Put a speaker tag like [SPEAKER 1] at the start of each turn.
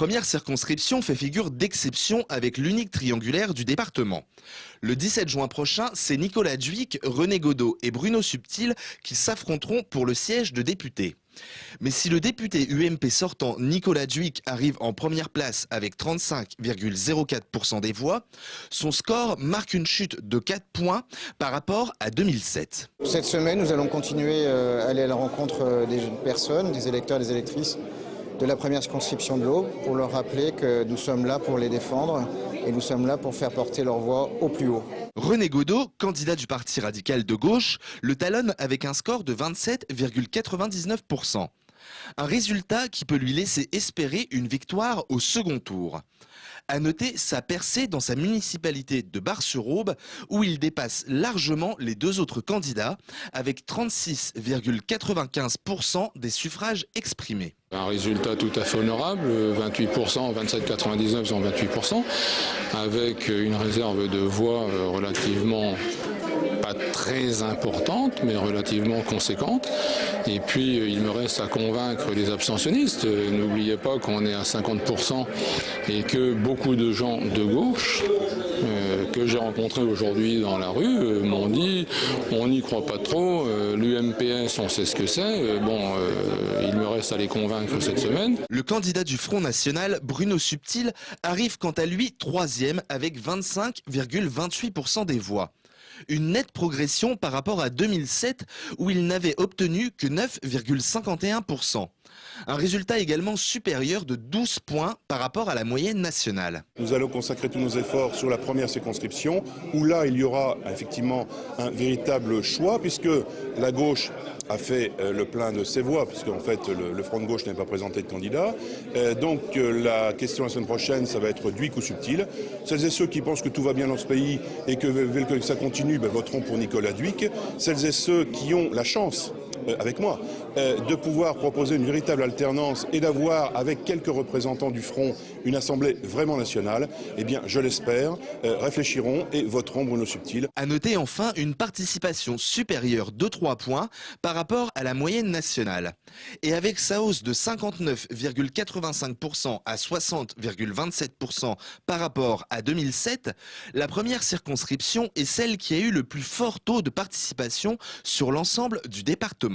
[SPEAKER 1] première circonscription fait figure d'exception avec l'unique triangulaire du département. Le 17 juin prochain, c'est Nicolas Dhuicq, René Godeau et Bruno Subtil qui s'affronteront pour le siège de député. Mais si le député UMP sortant Nicolas Dhuicq arrive en première place avec 35,04% des voix, son score marque une chute de 4 points par rapport à 2007.
[SPEAKER 2] Cette semaine, nous allons continuer à aller à la rencontre des personnes, des électeurs et des électrices de la première circonscription de l'Aube pour leur rappeler que nous sommes là pour les défendre et nous sommes là pour faire porter leur voix au plus haut.
[SPEAKER 1] René Godeau, candidat du Parti radical de gauche, le talonne avec un score de 27,99%. Un résultat qui peut lui laisser espérer une victoire au second tour. À noter sa percée dans sa municipalité de Bar-sur-Aube où il dépasse largement les deux autres candidats avec 36,95% des suffrages exprimés.
[SPEAKER 3] Un résultat tout à fait honorable, 28%, 27,99 sont 28%, avec une réserve de voix relativement pas très importante, mais relativement conséquente. Et puis, il me reste à convaincre les abstentionnistes. N'oubliez pas qu'on est à 50% et que beaucoup de gens de gauche que j'ai rencontrés aujourd'hui dans la rue m'ont dit on n'y croit pas trop, l'UMPS on sait ce que c'est, il me reste à les convaincre cette semaine.
[SPEAKER 1] Le candidat du Front National, Bruno Subtil, arrive quant à lui troisième avec 25,28% des voix. Une nette progression par rapport à 2007 où il n'avait obtenu que 9,51%. Un résultat également supérieur de 12 points par rapport à la moyenne nationale.
[SPEAKER 4] Nous allons consacrer tous nos efforts sur la première circonscription où là il y aura effectivement un véritable choix puisque la gauche a fait le plein de ses voix, puisqu'en fait le Front de gauche n'a pas présenté de candidat. Donc la question la semaine prochaine, ça va être Dhuicq ou Subtil. Celles et ceux qui pensent que tout va bien dans ce pays et que veulent que ça continue, voteront pour Nicolas Dhuicq. Celles et ceux qui ont la chance, avec moi, de pouvoir proposer une véritable alternance et d'avoir, avec quelques représentants du Front, une assemblée vraiment nationale, eh bien, je l'espère, réfléchiront et voteront Bruno Subtil.
[SPEAKER 1] À noter enfin une participation supérieure de 3 points par rapport à la moyenne nationale. Et avec sa hausse de 59,85% à 60,27% par rapport à 2007, la première circonscription est celle qui a eu le plus fort taux de participation sur l'ensemble du département.